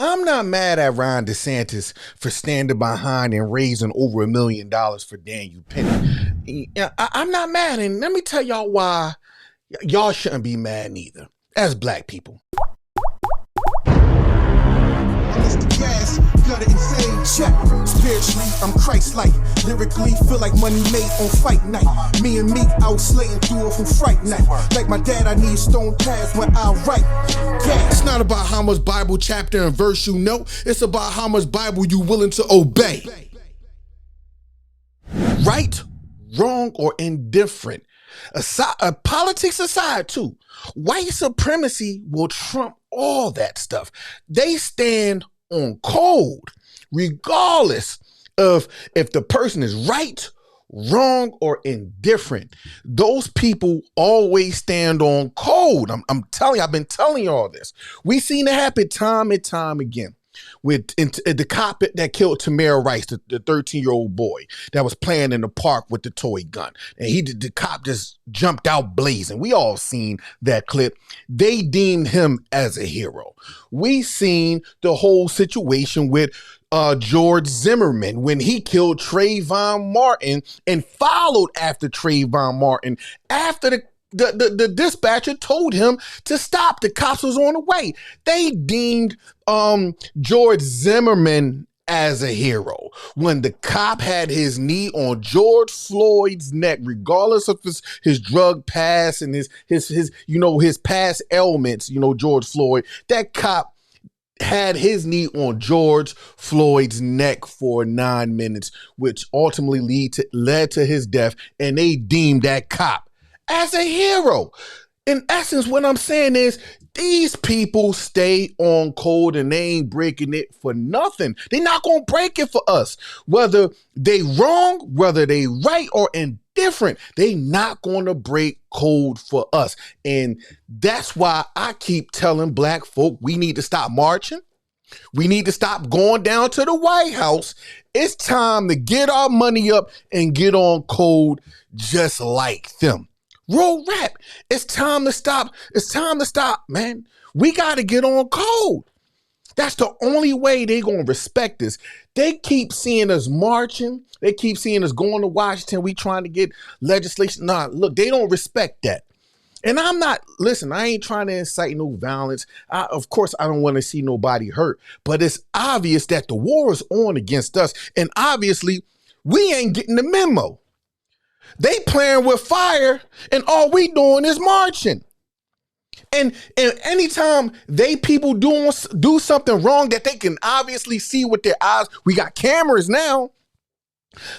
I'm not mad at Ron DeSantis for standing behind and raising over $1 million for Daniel Penny. I'm not mad, and let me tell y'all why y'all shouldn't be mad neither, as black people. Gutta and Saved, check. Spiritually, I'm Christ-like. Lyrically, feel like money made on fight night. Me and Meek out slaying through a whole fright night. Like my dad, I need stone pads when I write. Yeah, it's not about how much Bible chapter and verse you know. It's about how much Bible you willing to obey. Right, wrong, or indifferent. Politics aside, too, white supremacy will trump all that stuff. They stand on code, regardless of if the person is right, wrong, or indifferent. Those people always stand on code. I'm telling you, I've been telling you all this. We've seen it happen time and time again. With the cop that killed Tamir Rice, the 13-year-old boy that was playing in the park with the toy gun, and the cop just jumped out blazing. We all seen that clip. They deemed him as a hero. We seen the whole situation with George Zimmerman when he killed Trayvon Martin and followed after Trayvon Martin after the dispatcher told him to stop. The cops was on the way. They deemed George Zimmerman as a hero when the cop had his knee on George Floyd's neck, regardless of his drug past and his past ailments. George Floyd, that cop had his knee on George Floyd's neck for 9 minutes, which ultimately led to his death, and they deemed that cop as a hero. In essence, what I'm saying is these people stay on code and they ain't breaking it for nothing. They're not going to break it for us. Whether they wrong, whether they right or indifferent, they not going to break code for us. And that's why I keep telling black folk we need to stop marching. We need to stop going down to the White House. It's time to get our money up and get on code just like them. Roll rap. It's time to stop. It's time to stop, man. We got to get on code. That's the only way they going to respect us. They keep seeing us marching. They keep seeing us going to Washington. We trying to get legislation. Nah, look, they don't respect that. And I ain't trying to incite no violence. Of course, I don't want to see nobody hurt. But it's obvious that the war is on against us. And obviously, we ain't getting the memo. They playing with fire, and all we doing is marching. And anytime people do something wrong that they can obviously see with their eyes, we got cameras now.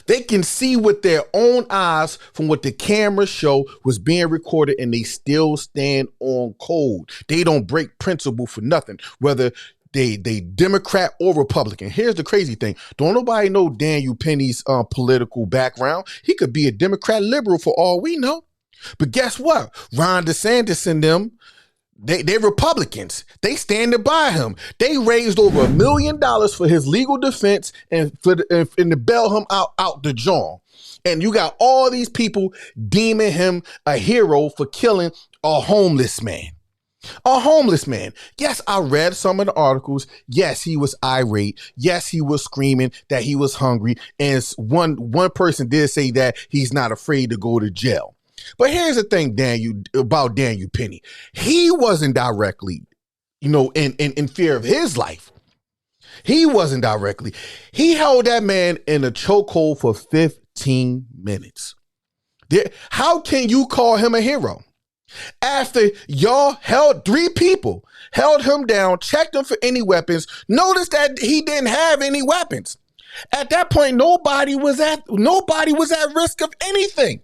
They can see with their own eyes from what the cameras show was being recorded, and they still stand on code. They don't break principle for nothing, whether they Democrat or Republican. Here's the crazy thing. Don't nobody know Daniel Penny's political background. He could be a Democrat liberal for all we know. But guess what? Ron DeSantis and them, they Republicans. They standing by him. They raised over $1 million for his legal defense and to bail him out the jaw. And you got all these people deeming him a hero for killing a homeless man. A homeless man. Yes, I read some of the articles. Yes, he was irate. Yes, he was screaming that he was hungry. And one person did say that he's not afraid to go to jail. But here's the thing, about Daniel Penny. He wasn't directly, in fear of his life. He wasn't directly. He held that man in a chokehold for 15 minutes. How can you call him a hero? After y'all three people held him down, checked him for any weapons, noticed that he didn't have any weapons. At that point, nobody was at risk of anything.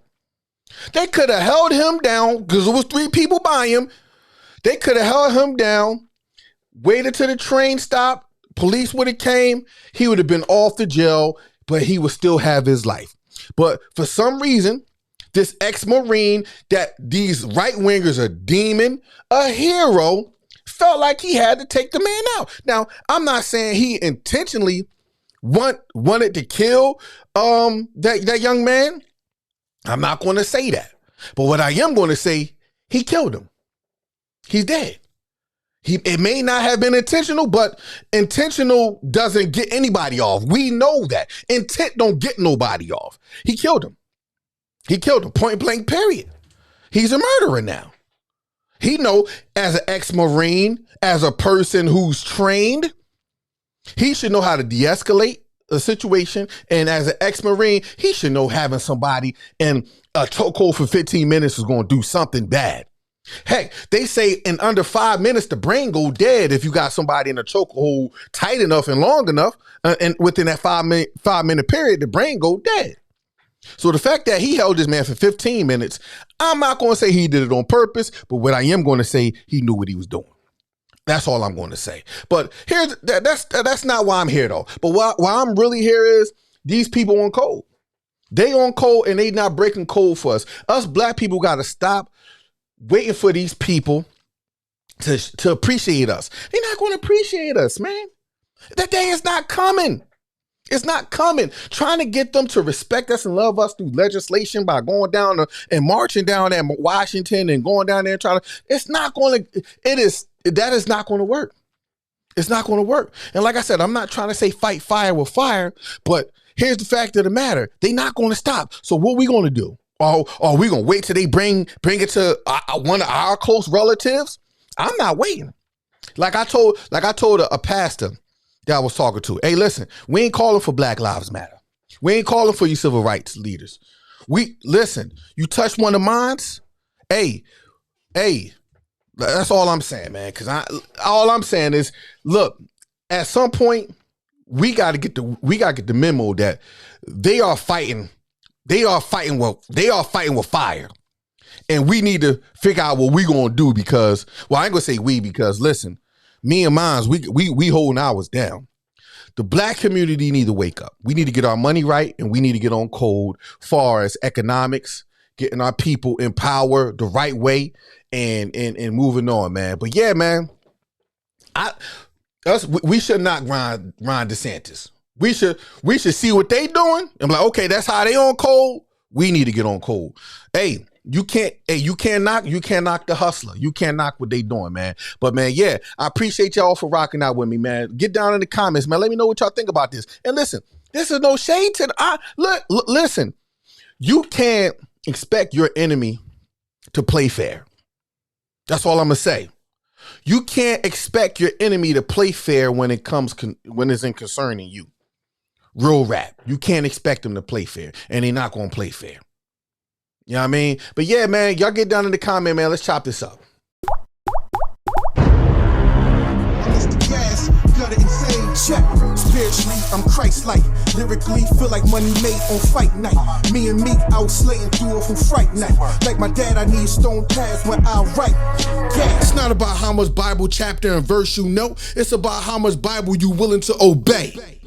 They could have held him down because there was three people by him. They could have held him down, waited till the train stopped, police would have came, he would have been off the jail, but he would still have his life. But for some reason, this ex-Marine that these right-wingers are deeming a hero felt like he had to take the man out. Now, I'm not saying he intentionally wanted to kill that young man. I'm not going to say that. But what I am going to say, he killed him. He's dead. It may not have been intentional, but intentional doesn't get anybody off. We know that. Intent don't get nobody off. He killed him. He killed him, point blank, period. He's a murderer now. He know, as an ex-Marine, as a person who's trained, he should know how to de-escalate a situation. And as an ex-Marine, he should know having somebody in a chokehold for 15 minutes is going to do something bad. Heck, they say in under 5 minutes, the brain go dead if you got somebody in a chokehold tight enough and long enough. And within that 5 minute period, the brain go dead. So the fact that he held this man for 15 minutes, I'm not going to say he did it on purpose, but what I am going to say, he knew what he was doing. That's all I'm going to say. But here's that's not why I'm here though. But why I'm really here is these people on code. They on code and they not breaking code for us. Us black people got to stop waiting for these people to appreciate us. They're not going to appreciate us, man. That day is not coming. It's not coming. Trying to get them to respect us and love us through legislation by going down and marching down at Washington and going down there and trying to, it's not going to, that is not going to work. It's not going to work. And like I said, I'm not trying to say fight fire with fire, but here's the fact of the matter. They're not going to stop. So what we going to do? Are we going to wait till they bring it to one of our close relatives? I'm not waiting. Like I told a pastor that I was talking to, hey, listen, we ain't calling for Black Lives Matter. We ain't calling for you civil rights leaders. Listen, you touch one of mine, hey, that's all I'm saying, man. Because all I'm saying is, look, at some point, we got to get the memo that they are fighting with fire. And we need to figure out what we gonna do because, well, I ain't gonna say we because listen, me and mines, we holding ours down. The black community need to wake up. We need to get our money right and we need to get on code far as economics, getting our people in power the right way and moving on, man. But yeah, man, we should not grind DeSantis. We should see what they doing and be like, okay, that's how they on code. We need to get on code. Hey, you can't knock the hustler. You can't knock what they doing, man. But man, yeah, I appreciate y'all for rocking out with me, man. Get down in the comments, man. Let me know what y'all think about this. And listen, this is no shade to listen. You can't expect your enemy to play fair. That's all I'm gonna say. You can't expect your enemy to play fair when it's in concerning you. Real rap. You can't expect them to play fair, and they're not gonna play fair. You know what I mean? But yeah, man, y'all get down in the comment, man. Let's chop this up. Gutta and Saved, check. Spiritually, I'm Christ-like. Lyrically, feel like money made on fight night. Me and me out slaying through it from fright night. Like my dad, I need stone pads when I write. Yeah. It's not about how much Bible chapter and verse you know. It's about how much Bible you willing to obey.